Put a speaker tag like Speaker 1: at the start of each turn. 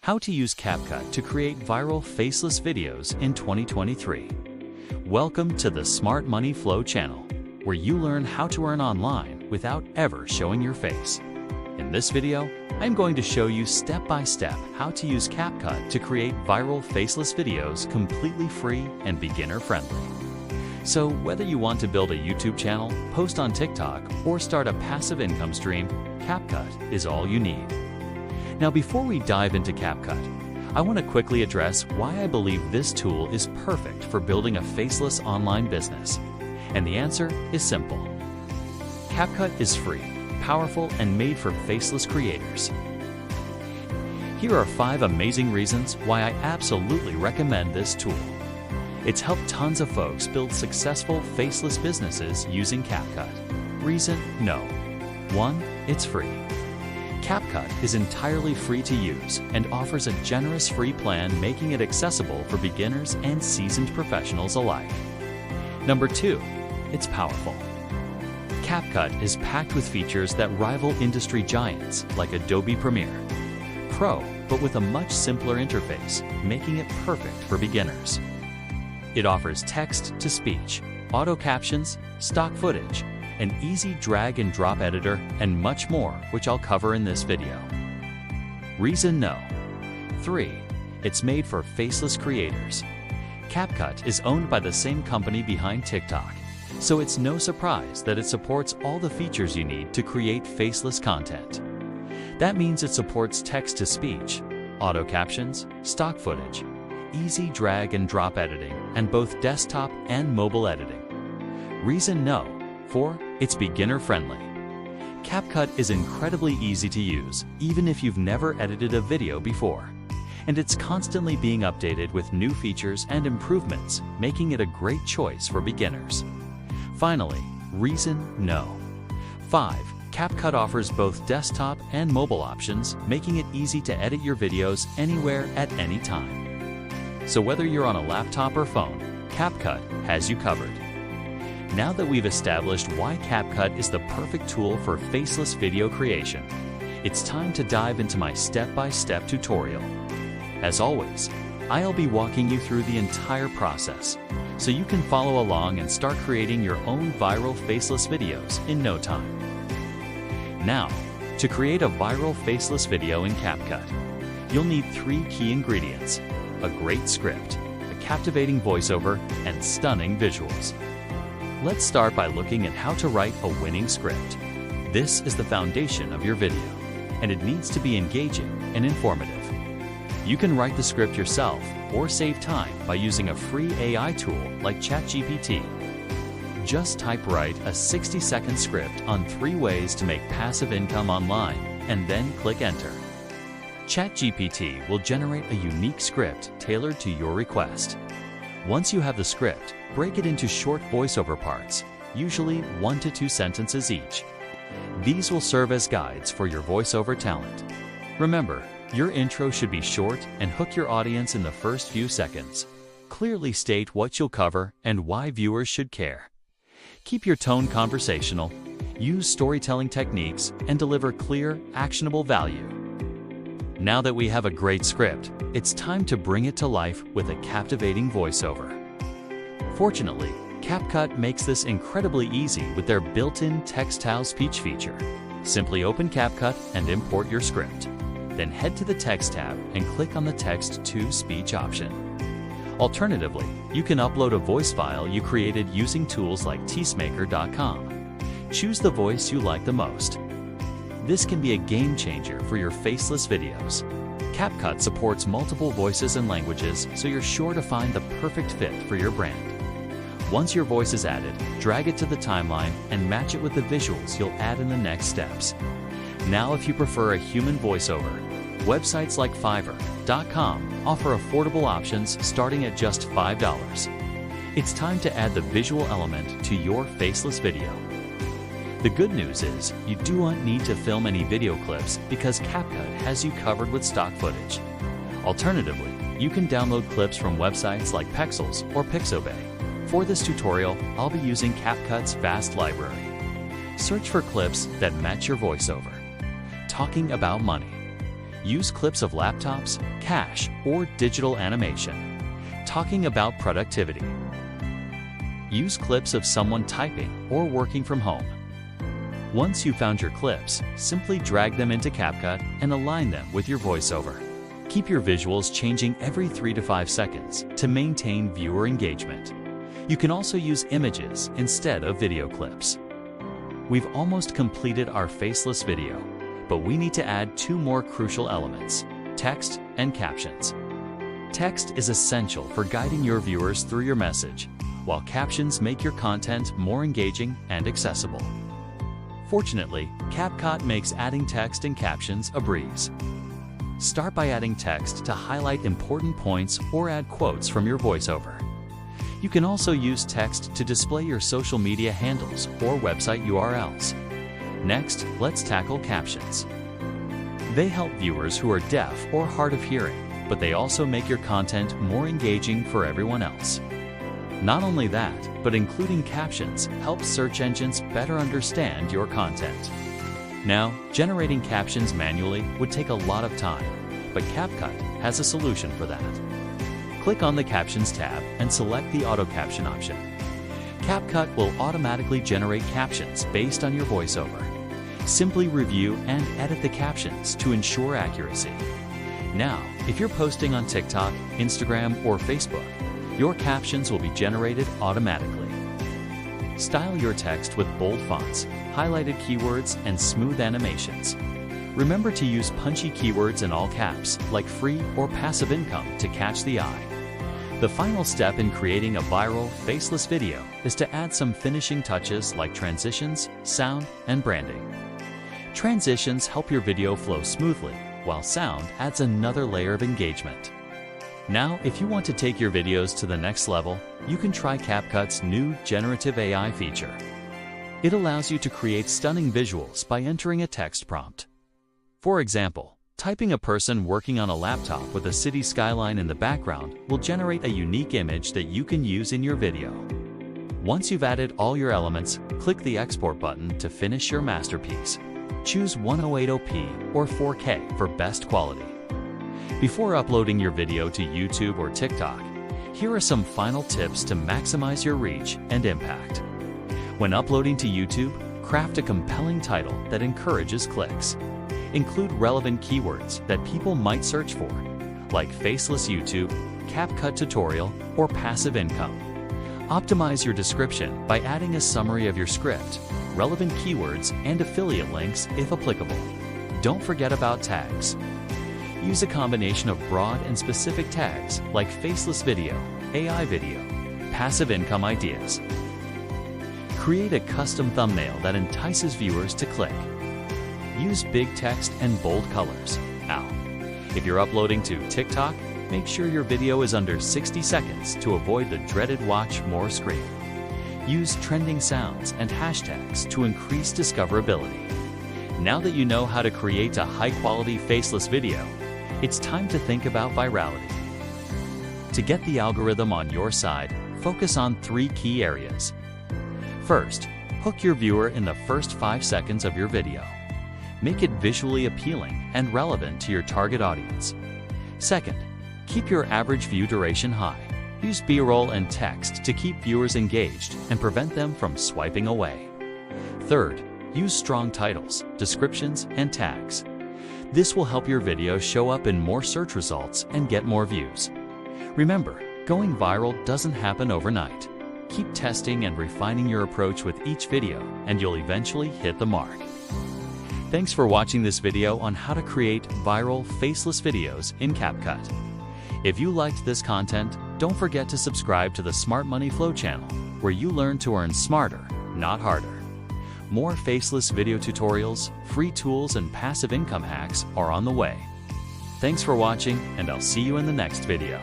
Speaker 1: How to use CapCut to create viral faceless videos in 2023. Welcome to the Smart Money Flow channel, where you learn how to earn online without ever showing your face. In this video, I'm going to show you step-by-step how to use CapCut to create viral faceless videos completely free and beginner-friendly. So whether you want to build a YouTube channel, post on TikTok, or start a passive income stream, CapCut is all you need. Now, before we dive into CapCut, I want to quickly address why I believe this tool is perfect for building a faceless online business. And the answer is simple. CapCut is free, powerful, and made for faceless creators. Here are 5 amazing reasons why I absolutely recommend this tool. It's helped tons of folks build successful faceless businesses using CapCut. Reason: no. 1. It's free. CapCut is entirely free to use and offers a generous free plan, making it accessible for beginners and seasoned professionals alike. Number 2. It's powerful. CapCut is packed with features that rival industry giants like Adobe Premiere Pro, but with a much simpler interface, making it perfect for beginners. It offers text-to-speech, auto captions, stock footage, an easy drag and drop editor, and much more, which I'll cover in this video. Reason: no. 3. It's made for faceless creators. CapCut is owned by the same company behind TikTok, so it's no surprise that it supports all the features you need to create faceless content. That means it supports text-to-speech, auto captions, stock footage, easy drag and drop editing, and both desktop and mobile editing. Reason: no. 4. It's beginner-friendly. CapCut is incredibly easy to use, even if you've never edited a video before. And it's constantly being updated with new features and improvements, making it a great choice for beginners. Finally, reason: no. 5. CapCut offers both desktop and mobile options, making it easy to edit your videos anywhere at any time. So whether you're on a laptop or phone, CapCut has you covered. Now that we've established why CapCut is the perfect tool for faceless video creation, it's time to dive into my step-by-step tutorial. As always, I'll be walking you through the entire process, so you can follow along and start creating your own viral faceless videos in no time. Now, to create a viral faceless video in CapCut, you'll need 3 key ingredients: a great script, a captivating voiceover, and stunning visuals. Let's start by looking at how to write a winning script. This is the foundation of your video, and it needs to be engaging and informative. You can write the script yourself or save time by using a free AI tool like ChatGPT. Just type "write a 60-second script on 3 ways to make passive income online" and then click enter. ChatGPT will generate a unique script tailored to your request. Once you have the script, break it into short voiceover parts, usually 1 to 2 sentences each. These will serve as guides for your voiceover talent. Remember, your intro should be short and hook your audience in the first few seconds. Clearly state what you'll cover and why viewers should care. Keep your tone conversational, use storytelling techniques, and deliver clear, actionable value. Now that we have a great script, it's time to bring it to life with a captivating voiceover. Fortunately, CapCut makes this incredibly easy with their built-in text-to-speech feature. Simply open CapCut and import your script. Then head to the Text tab and click on the Text-to-Speech option. Alternatively, you can upload a voice file you created using tools like TTSMaker.com. Choose the voice you like the most. This can be a game changer for your faceless videos. CapCut supports multiple voices and languages, so you're sure to find the perfect fit for your brand. Once your voice is added, drag it to the timeline and match it with the visuals you'll add in the next steps. Now, if you prefer a human voiceover, websites like Fiverr.com offer affordable options starting at just $5. It's time to add the visual element to your faceless video. The good news is, you do not need to film any video clips because CapCut has you covered with stock footage. Alternatively, you can download clips from websites like Pexels or Pixabay. For this tutorial, I'll be using CapCut's vast library. Search for clips that match your voiceover. Talking about money. Use clips of laptops, cache, or digital animation. Talking about productivity. Use clips of someone typing or working from home. Once you've found your clips, simply drag them into CapCut and align them with your voiceover. Keep your visuals changing every 3 to 5 seconds to maintain viewer engagement. You can also use images instead of video clips. We've almost completed our faceless video, but we need to add 2 more crucial elements: text and captions. Text is essential for guiding your viewers through your message, while captions make your content more engaging and accessible. Fortunately, CapCut makes adding text and captions a breeze. Start by adding text to highlight important points or add quotes from your voiceover. You can also use text to display your social media handles or website URLs. Next, let's tackle captions. They help viewers who are deaf or hard of hearing, but they also make your content more engaging for everyone else. Not only that, but including captions helps search engines better understand your content. Now, generating captions manually would take a lot of time, but CapCut has a solution for that. Click on the Captions tab and select the Auto Caption option. CapCut will automatically generate captions based on your voiceover. Simply review and edit the captions to ensure accuracy. Now, if you're posting on TikTok, Instagram, or Facebook, your captions will be generated automatically. Style your text with bold fonts, highlighted keywords, and smooth animations. Remember to use punchy keywords in all caps, like free or passive income, to catch the eye. The final step in creating a viral, faceless video is to add some finishing touches like transitions, sound, and branding. Transitions help your video flow smoothly, while sound adds another layer of engagement. Now, if you want to take your videos to the next level, you can try CapCut's new generative AI feature. It allows you to create stunning visuals by entering a text prompt. For example, typing a person working on a laptop with a city skyline in the background will generate a unique image that you can use in your video. Once you've added all your elements, click the Export button to finish your masterpiece. Choose 1080p or 4K for best quality. Before uploading your video to YouTube or TikTok, here are some final tips to maximize your reach and impact. When uploading to YouTube, craft a compelling title that encourages clicks. Include relevant keywords that people might search for, like Faceless YouTube, CapCut tutorial, or passive income. Optimize your description by adding a summary of your script, relevant keywords, and affiliate links if applicable. Don't forget about tags. Use a combination of broad and specific tags like faceless video, AI video, passive income ideas. Create a custom thumbnail that entices viewers to click. Use big text and bold colors. Now, if you're uploading to TikTok, make sure your video is under 60 seconds to avoid the dreaded watch more screen. Use trending sounds and hashtags to increase discoverability. Now that you know how to create a high-quality faceless video, it's time to think about virality. To get the algorithm on your side, focus on 3 key areas. First, hook your viewer in the first 5 seconds of your video. Make it visually appealing and relevant to your target audience. Second, keep your average view duration high. Use B-roll and text to keep viewers engaged and prevent them from swiping away. Third, use strong titles, descriptions, and tags. This will help your video show up in more search results and get more views. Remember, going viral doesn't happen overnight. Keep testing and refining your approach with each video, and you'll eventually hit the mark. Thanks for watching this video on how to create viral, faceless videos in CapCut. If you liked this content, don't forget to subscribe to the Smart Money Flow channel, where you learn to earn smarter, not harder. More faceless video tutorials, free tools, and passive income hacks are on the way. Thanks for watching, and I'll see you in the next video.